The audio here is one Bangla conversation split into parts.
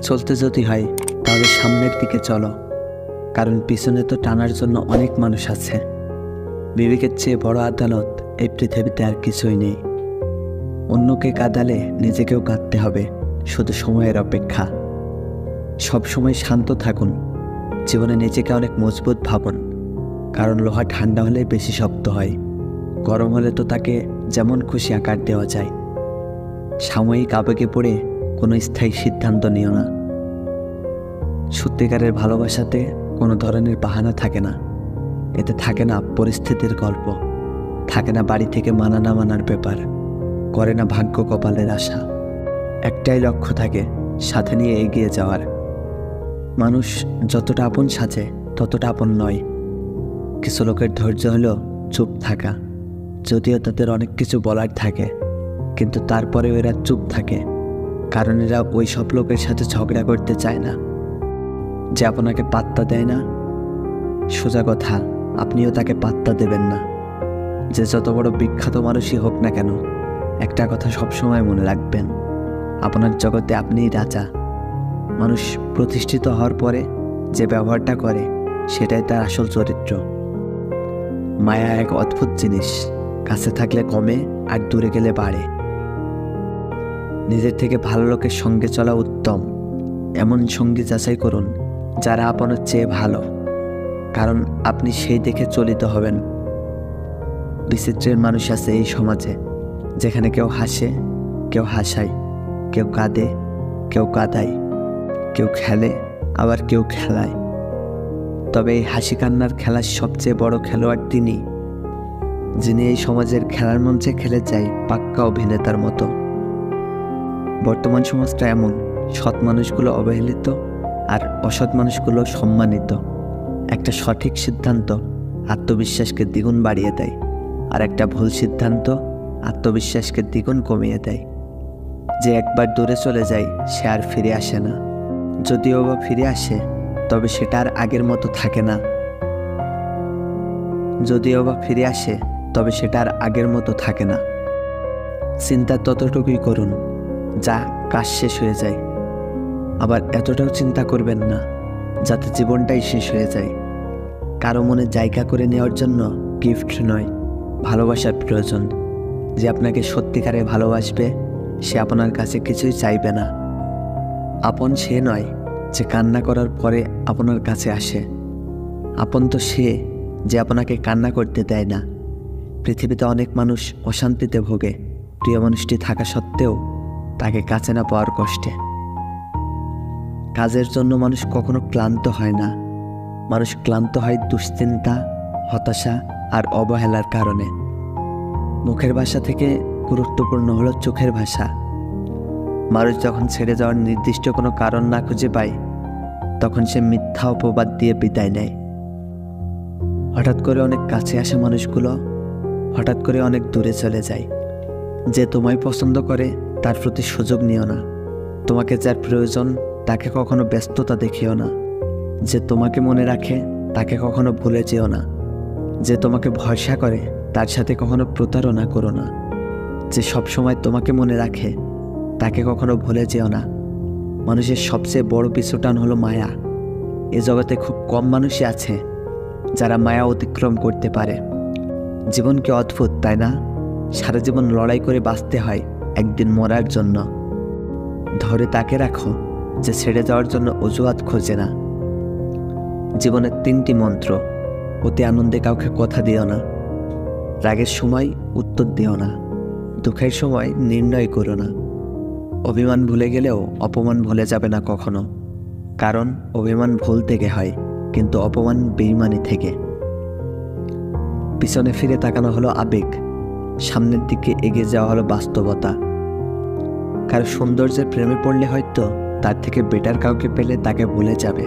চলতে যদি হয় তাহলে সামনের দিকে চলো, কারণ পিছনে তো টানার জন্য অনেক মানুষ আছে। বিবেকের চেয়ে বড় আদালত এই পৃথিবীতে আর কিছুই নেই। অন্যকে কাঁদালে নিজেকেও কাঁদতে হবে, শুধু সময়ের অপেক্ষা। সব সময় শান্ত থাকুন, জীবনে নিজেকে অনেক মজবুত ভাবুন, কারণ লোহা ঠান্ডা হলে বেশি শক্ত হয়, গরম হলে তো তাকে যেমন খুশি আকার দেওয়া যায়। সাময়িক আবেগে পড়ে কোনো স্থায়ী সিদ্ধান্ত নিও না। সত্যিকারের ভালোবাসাতে কোনো ধরনের বাহানা থাকে না। এতে থাকে না পরিস্থিতির গল্প, থাকে না বাড়ি থেকে মানা না মানার ব্যাপার, করে না ভাগ্য কপালের আশা। একটাই লক্ষ্য থাকে, সাথে নিয়ে এগিয়ে যাওয়ার। মানুষ যতটা আপন সাজে ততটা আপন নয়। কিছু লোকের ধৈর্য হলো চুপ থাকা, যদিও তাদের অনেক কিছু বলার থাকে, কিন্তু তারপরেও এরা চুপ থাকে, কারণ এরা ওই সব লোকের সাথে ঝগড়া করতে চায় না যে আপনাকে পাত্তা দেয় না। সোজা কথা, আপনিও তাকে পাত্তা দেবেন না। যে যত বড় বিখ্যাত মানুষই হোক না কেন, একটা কথা সবসময় মনে রাখবেন, আপনার জগতে আপনিই রাজা। মানুষ প্রতিষ্ঠিত হওয়ার পরে যে ব্যবহারটা করে সেটাই তার আসল চরিত্র। মায়া এক অদ্ভুত জিনিস, কাছে থাকলে কমে আর দূরে গেলে বাড়ে। নিজের থেকে ভালো লোকের সঙ্গে চলা উত্তম। এমন সঙ্গী যাচাই করুন যারা আপনার চেয়ে ভালো, কারণ আপনি সেই দেখে চলিত হবেন। বিচিত্রের মানুষ আছে এই সমাজে, যেখানে কেউ হাসে, কেউ হাসায়, কেউ কাঁদে, কেউ কাঁদায়, কেউ খেলে, আবার কেউ খেলায়। তবে এই হাসি কান্নার খেলার সবচেয়ে বড় খেলোয়াড় তিনি, যিনি এই সমাজের খেলার মঞ্চে খেলে যায় পাক্কা অভিনেতার মতো। বর্তমান সমাজটা এমন, সৎ মানুষগুলো অবহেলিত আর অসৎ মানুষগুলো সম্মানিত। একটা সঠিক সিদ্ধান্ত আত্মবিশ্বাসকে দ্বিগুণ বাড়িয়ে দেয়, আর একটা ভুল সিদ্ধান্ত আত্মবিশ্বাসকে দ্বিগুণ কমিয়ে দেয়। যে একবার দূরে চলে যায় সে আর ফিরে আসে না, যদিও বা ফিরে আসে তবে সেটা আর আগের মতো থাকে না। যদিও বা ফিরে আসে তবে সেটা আর আগের মতো থাকে না। চিন্তা ততটুকুই করুন যা কাজ শেষ হয়ে যায়, আবার এতটাও চিন্তা করবেন না যাতে জীবনটাই শেষ হয়ে যায়। কারো মনে জায়গা করে নেওয়ার জন্য গিফট নয়, ভালোবাসার প্রয়োজন। যে আপনাকে সত্যিকারে ভালোবাসবে সে আপনার কাছে কিছুই চাইবে না। আপন সে নয় যে কান্না করার পরে আপনার কাছে আসে, আপন তো সে যে আপনাকে কান্না করতে দেয় না। পৃথিবীতে অনেক মানুষ অশান্তিতে ভোগে প্রিয় মানুষটি থাকা সত্ত্বেও তাকে কাছে না পাওয়ার কষ্টে। কাজের জন্য মানুষ কখনো ক্লান্ত হয় না, মানুষ ক্লান্ত হয় দুশ্চিন্তা, হতাশা আর অবহেলার কারণে। মুখের ভাষা থেকে গুরুত্বপূর্ণ হলো চোখের ভাষা। মানুষ যখন ছেড়ে যাওয়ার নির্দিষ্ট কোনো কারণ না খুঁজে পায়, তখন সে মিথ্যা অপবাদ দিয়ে বিদায় নেয়। হঠাৎ করে অনেক কাছে আসা মানুষগুলো হঠাৎ করে অনেক দূরে চলে যায়। যে তোমায় পছন্দ করে তার প্রতি সুযোগ নিও না। তোমাকে যার প্রয়োজন তাকে কখনো ব্যস্ততা দেখিও না। যে তোমাকে মনে রাখে তাকে কখনো ভুলে যেও না। যে তোমাকে ভরসা করে তার সাথে কখনো প্রতারণা করো না। যে সবসময় তোমাকে মনে রাখে তাকে কখনো ভুলে যেও না। মানুষের সবচেয়ে বড় পিছুটান হলো মায়া। এ জগতে খুব কম মানুষই আছে যারা মায়া অতিক্রম করতে পারে। জীবন কি অদ্ভুত, তাই না? সারা জীবন লড়াই করে বাঁচতে হয় একদিন মরার জন্য। ধরে তাকে রাখো যে ছেড়ে যাওয়ার জন্য অজুহাত খোঁজে না। জীবনের 3টি মন্ত্র: অতি আনন্দে কাউকে কথা দিও না, রাগের সময় উত্তর দিও না, দুঃখের সময় নির্ণয় করো না। অভিমান ভুলে গেলেও অপমান ভুলে যাবে না কখনো, কারণ অভিমান ভুল থেকে হয়, কিন্তু অপমান বেঈমানি থেকে। পিছনে ফিরে তাকানো হলো আবেগ, সামনের দিকে এগিয়ে যাওয়া হলো বাস্তবতা। কারো সৌন্দর্যের প্রেমে পড়লে হয়তো তার থেকে বেটার কাউকে পেলে তাকে ভুলে যাবে।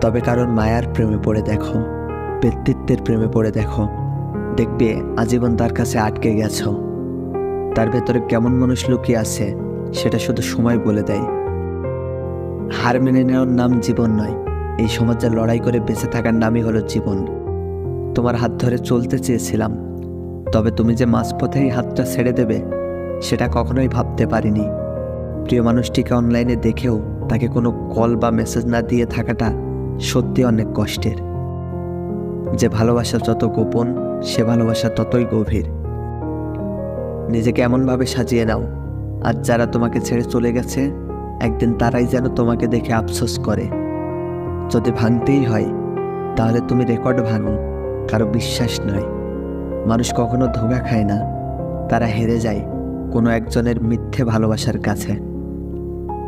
তবে কারোর মায়ার প্রেমে পড়ে দেখো, ব্যক্তিত্বের প্রেমে পড়ে দেখো, দেখবে আজীবন তার কাছে আটকে গেছো। তার ভেতরে কেমন মানুষ লুকিয়ে আছে সেটা শুধু সময় বলে দেয়। হার মেনে নেওয়ার নাম জীবন নয়, এই সমাজে লড়াই করে বেঁচে থাকার নামই হলো জীবন। তোমার হাত ধরে চলতে চেয়েছিলাম, তবে তুমি যে মাঝপথেই হাতটা ছেড়ে দেবে সেটা কখনোই ভাবতে পারিনি। প্রিয় মানুষটিকে অনলাইনে দেখেও তাকে কোনো কল বা মেসেজ না দিয়ে থাকাটা সত্যি অনেক কষ্টের। যে ভালোবাসা যত গোপন, সে ভালোবাসা ততই গভীর। নিজেকে এমনভাবে সাজিয়ে নাও, আর যারা তোমাকে ছেড়ে চলে গেছে একদিন তারাই যেন তোমাকে দেখে আফসোস করে। যদি ভাঙতেই হয় তাহলে তুমি রেকর্ড ভাঙো, কারো বিশ্বাস নয়। মানুষ কখনো ধোঁকা খায় না, তারা হেরে যায় কোনো একজনের মিথ্যে ভালোবাসার কাছে।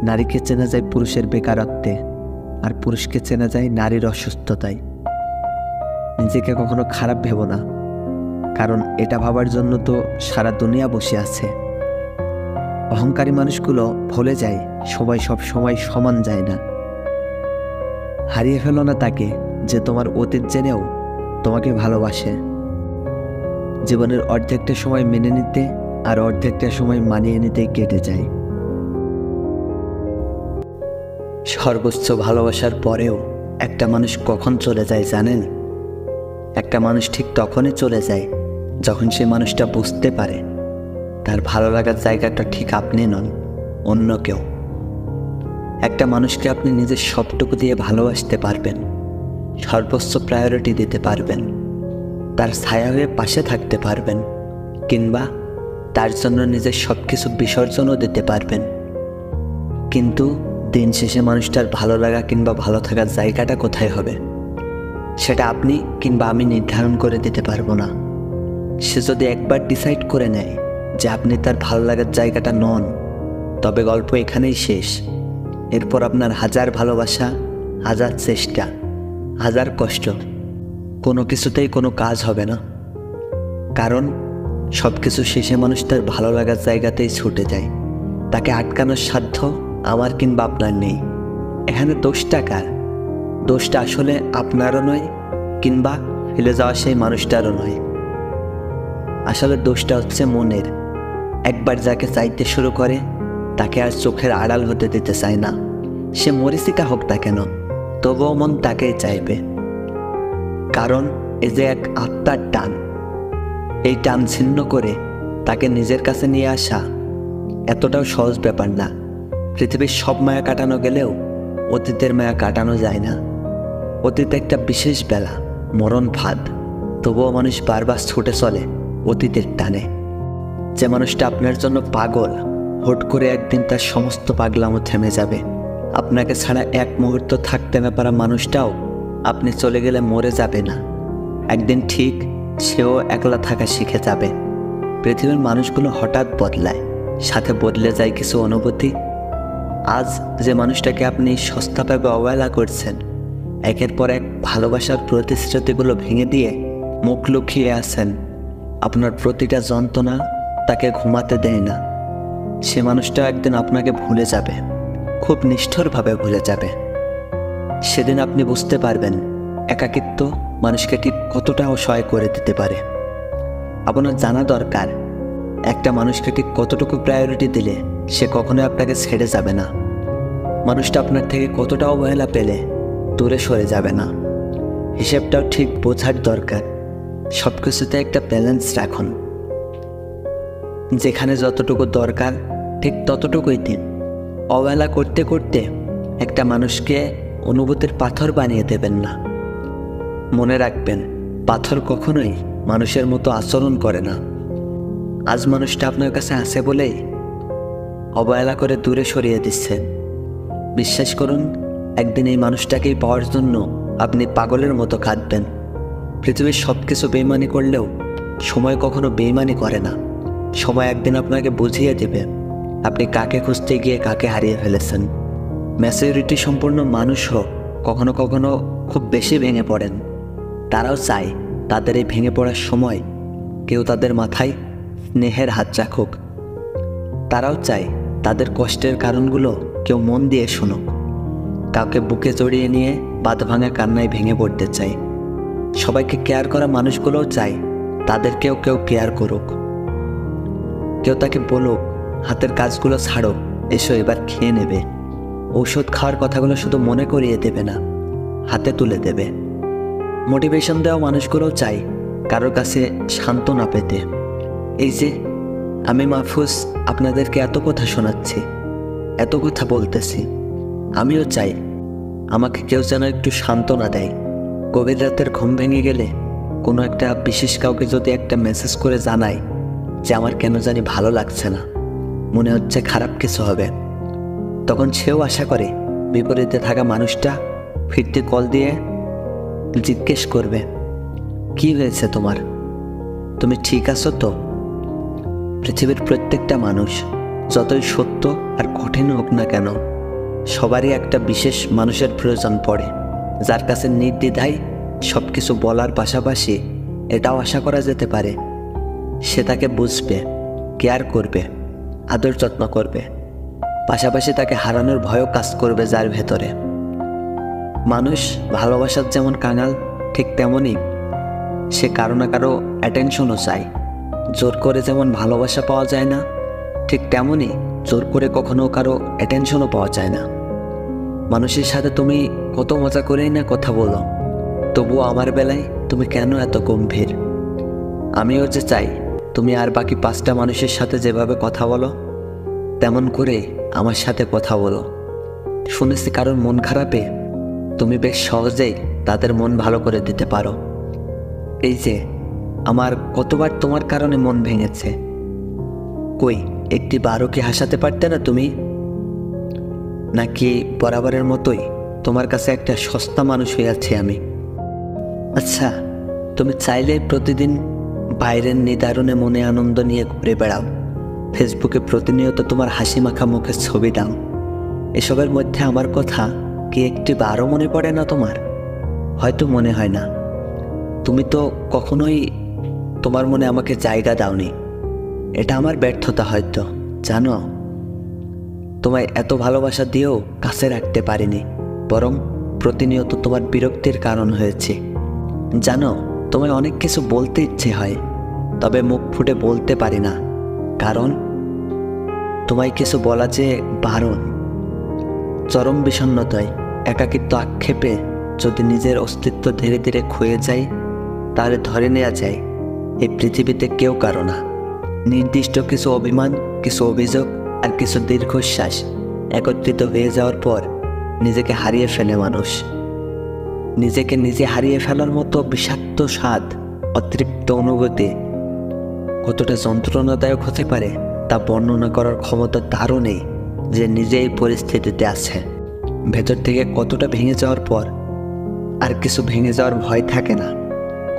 নারীকে চেনা যায় পুরুষের বেকারত্বে, আর পুরুষকে চেনা যায় নারীর অসুস্থতায়। নিজেকে কখনো খারাপ ভেবো না, কারণ এটা ভাবার জন্য তো সারা দুনিয়া বসে আছে। অহংকারী মানুষগুলো ভুলে যায় সবাই সব সময় সমান যায় না। হারিয়ে ফেলো না তাকে যে তোমার অতীত জেনেও তোমাকে ভালোবাসে। জীবনের অর্ধেকটা সময় মেনে নিতে আর অর্ধেকটা সময় মানিয়ে নিতেই কেটে যায়। সর্বোচ্চ ভালোবাসার পরেও একটা মানুষ কখন চলে যায় জানেন? একটা মানুষ ঠিক তখনই চলে যায় যখন সে মানুষটা বুঝতে পারে তার ভালো লাগার জায়গাটা ঠিক আপনি নন, অন্য কেউ। একটা মানুষকে আপনি নিজের সবটুকু দিয়ে ভালোবাসতে পারবেন, সর্বোচ্চ প্রায়োরিটি দিতে পারবেন, তার ছায়া হয়ে পাশে থাকতে পারবেন, কিংবা তার জন্য নিজের সব কিছু বিসর্জনও দিতে পারবেন। কিন্তু দিন শেষে মানুষটার ভালো লাগা কিংবা ভালো থাকার জায়গাটা কোথায় হবে সেটা আপনি কিংবা আমি নির্ধারণ করে দিতে পারবো না। সে যদি একবার ডিসাইড করে নেয় যে আপনি তার ভালো লাগার জায়গাটা নন, তবে গল্প এখানেই শেষ। এরপর আপনার হাজার ভালোবাসা, হাজার চেষ্টা, হাজার কষ্ট, কোনো কিছুতেই কোনো কাজ হবে না। কারণ সব কিছু শেষে মানুষ তার ভালো লাগার জায়গাতেই ছুটে যায়। তাকে আটকানোর সাধ্য আমার কিংবা আপনার নেই। এখানে দোষটা কার? দোষটা আসলে আপনারও নয়, কিংবা ফেলে যাওয়া সেই মানুষটারও নয়। আসলে দোষটা হচ্ছে মনের। একবার যাকে চাইতে শুরু করে তাকে আর চোখের আড়াল হতে দিতে চায় না। সে মরিচিকা হোক না কেন, তবুও মন তাকেই চাইবে। কারণ এই যে এক আত্মার টান, এই টান ছিন্ন করে তাকে নিজের কাছে নিয়ে আসা এতটাও সহজ ব্যাপার না। পৃথিবীর সব মায়া কাটানো গেলেও অতীতের মায়া কাটানো যায় না। অতীত একটা বিশেষ বেলা, মরণ ফাঁদ, তবুও মানুষ বারবার ছুটে চলে অতীতের টানে। যে মানুষটা আপনার জন্য পাগল, হুট করে একদিন তার সমস্ত পাগলামো থেমে যাবে। আপনাকে ছাড়া এক মুহূর্ত থাকতে না পারা মানুষটাও আপনি চলে গেলে মরে যাবে না, একদিন ঠিক সেও একলা থাকা শিখে যাবে। পৃথিবীর মানুষগুলো হঠাৎ বদলায়, সাথে বদলে যায় কিছু অনুভূতি। আজ যে মানুষটাকে আপনি সস্তাভাবে অবহেলা করছেন, একের পর এক ভালোবাসার প্রতিশ্রুতিগুলো ভেঙে দিয়ে মুখ লুকিয়ে আছেন, আপনার প্রতিটা যন্ত্রণা তাকে ঘুমাতে দেয় না। সে মানুষটা একদিন আপনাকে ভুলে যাবে, খুব নিষ্ঠুরভাবে ভুলে যাবে। সেদিন আপনি বুঝতে পারবেন একাকিত্ব মানুষকে ঠিক কতটা অসহায় করে দিতে পারে। আপনার জানা দরকার একটা মানুষকে ঠিক কতটুকু প্রায়োরিটি দিলে সে কখনোই আপনাকে ছেড়ে যাবে না। মানুষটা আপনার থেকে কতটা অবহেলা পেলে দূরে সরে যাবে না। হিসেবটাও ঠিক বোঝার দরকার। সব কিছুতে একটা ব্যালেন্স রাখুন। যেখানে যতটুকু দরকার ঠিক ততটুকুই দিন। অবহেলা করতে করতে একটা মানুষকে অনুভূতির পাথর বানিয়ে দেবেন না। মনে রাখবেন, পাথর কখনোই মানুষের মতো আচরণ করে না। আজ মানুষটা আপনার কাছে আছে বলেই অবহেলা করে দূরে সরিয়ে দিচ্ছেন। বিশ্বাস করুন, একদিন এই মানুষটাকেই পাওয়ার জন্য আপনি পাগলের মতো কাঁদবেন। পৃথিবীর সব কিছু বেইমানি করলেও সময় কখনো বেইমানি করে না। সময় একদিন আপনাকে বুঝিয়ে দেবে আপনি কাকে খুঁজতে গিয়ে কাকে হারিয়ে ফেলেছেন। ম্যাচুরিটি সম্পূর্ণ মানুষও কখনো কখনো খুব বেশি ভেঙে পড়েন। তারাও চায় তাদের এই ভেঙে পড়ার সময় কেউ তাদের মাথায় স্নেহের হাত রাখুক। তারাও চায় তাদের কষ্টের কারণগুলো কেউ মন দিয়ে শুনুক। কাউকে বুকে জড়িয়ে নিয়ে বাঁধ ভাঙা কান্নায় ভেঙে পড়তে চায়। সবাইকে কেয়ার করা মানুষগুলোও চায় তাদেরকেও কেউ কেয়ার করুক। কেউ তাকে বলুক, হাতের কাজগুলো ছাড়ো, এসো এবার খেয়ে নেবে। ঔষধ খাওয়ার কথাগুলো শুধু মনে করিয়ে দেবে না, হাতে তুলে দেবে। মোটিভেশন দেওয়া মানুষগুলোও চাই কারোর কাছে সান্ত্বনা পেতে। এই যে আমি মাহফুজ আপনাদেরকে এত কথা শোনাচ্ছি, এত কথা বলতেছি, আমিও চাই আমাকে কেউ যেন একটু সান্ত্বনা দেয়। গভীর রাতের ঘুম ভেঙে গেলে কোনো একটা বিশেষ কাউকে যদি একটা মেসেজ করে জানাই যে আমার কেন জানি ভালো লাগছে না, মনে হচ্ছে খারাপ কিছু হবে, তখন সেও আশা করে বিপরীতে থাকা মানুষটা ফিরতি কল দিয়ে জিজ্ঞেস করবে, কি হয়েছে তোমার, তুমি ঠিক আছো তো? পৃথিবীর প্রত্যেকটা মানুষ যতই সত্য আর কঠিন হোক না কেন, সবারই একটা বিশেষ মানুষের প্রয়োজন পড়ে, যার কাছে নির্দ্বিধায় সব কিছু বলার পাশাপাশি এটাও আশা করা যেতে পারে সে তাকে বুঝবে, কেয়ার করবে, আদর যত্ন করবে, পাশাপাশি তাকে হারানোর ভয়ও কাজ করবে যার ভেতরে। মানুষ ভালোবাসার যেমন কাঙাল, ঠিক তেমনই সে কারো না কারো অ্যাটেনশনও চায়। জোর করে যেমন ভালোবাসা পাওয়া যায় না, ঠিক তেমনই জোর করে কখনো কারো অ্যাটেনশনও পাওয়া যায় না। মানুষের সাথে তুমি কত মজা করেই না কথা বলো, তবুও আমার বেলায় তুমি কেন এত গম্ভীর? আমিও যে চাই তুমি আর বাকি 5টা মানুষের সাথে যেভাবে কথা বলো তেমন করে আমার সাথে কথা বলো। শুনেছি কারোর মন খারাপে তুমি বেশ সহজেই তাদের মন ভালো করে দিতে পারো। এই যে আমার কতবার তোমার কারণে মন ভেঙেছে, কই একটি বারও কি হাসাতে পারতে না তুমি? নাকি বরাবরের মতোই তোমার কাছে একটা সস্তা মানুষ হয়ে আছি আমি? আচ্ছা, তুমি চাইলে প্রতিদিন বাইরের নিদারুণে মনে আনন্দ নিয়ে ঘুরে বেড়াও, ফেসবুকে প্রতিনিয়ত তোমার হাসি মাখা মুখের ছবি দাও, এসবের মধ্যে আমার কথা কি একটি বারও মনে পড়ে না তোমার? হয়তো মনে হয় না, তুমি তো কখনোই তোমার মনে আমাকে জায়গা দাওনি। এটা আমার ব্যর্থতা হয়তো, জানো। তোমায় এত ভালোবাসা দিয়েও কাছে রাখতে পারিনি, বরং প্রতিনিয়ত তোমার বিরক্তির কারণ হয়েছে। জানো, তোমায় অনেক কিছু বলতে ইচ্ছে হয়, তবে মুখ ফুটে বলতে পারি না, কারণ তোমায় কিছু বলা যে বারণ। চরম বিষণ্ণতায়, একাকিত্ব আক্ষেপে যদি নিজের অস্তিত্ব ধীরে ধীরে ক্ষয়ে যায়, তাহলে ধরে নেওয়া যায় এই পৃথিবীতে কেউ কারো না। নির্দিষ্ট কিছু অভিমান, কিছু অভিযোগ আর কিছু দীর্ঘশ্বাস একত্রিত হয়ে যাওয়ার পর নিজেকে হারিয়ে ফেলে মানুষ। নিজেকে নিজে হারিয়ে ফেলার মতো বিষাক্ত স্বাদ, অতৃপ্ত অনুভূতি কতটা যন্ত্রণাদায়ক হতে পারে তা বর্ণনা করার ক্ষমতা তারও নেই যে নিজে এই পরিস্থিতিতে আছে। ভেতর থেকে কতটা ভেঙে যাওয়ার পর আর কিছু ভেঙে যাওয়ার ভয় থাকে না,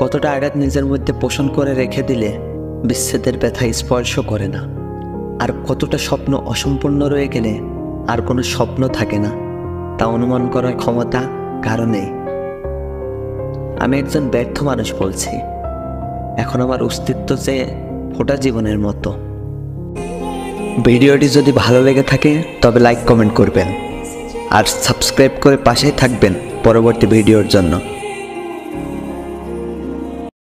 কতটা আঘাত নিজের মধ্যে পোষণ করে রেখে দিলে বিচ্ছেদের ব্যথা স্পর্শ করে না, আর কতটা স্বপ্ন অসম্পূর্ণ রয়ে গেলে আর কোনো স্বপ্ন থাকে না তা অনুমান করার ক্ষমতা কারো নেই। আমি একজন ব্যর্থ মানুষ বলছি, এখন আমার অস্তিত্ব যে ফোটা জীবনের মতো। ভিডিওটি যদি ভালো লেগে থাকে তবে লাইক কমেন্ট করবেন আর সাবস্ক্রাইব করে পাশেই থাকবেন পরবর্তী ভিডিওর জন্য।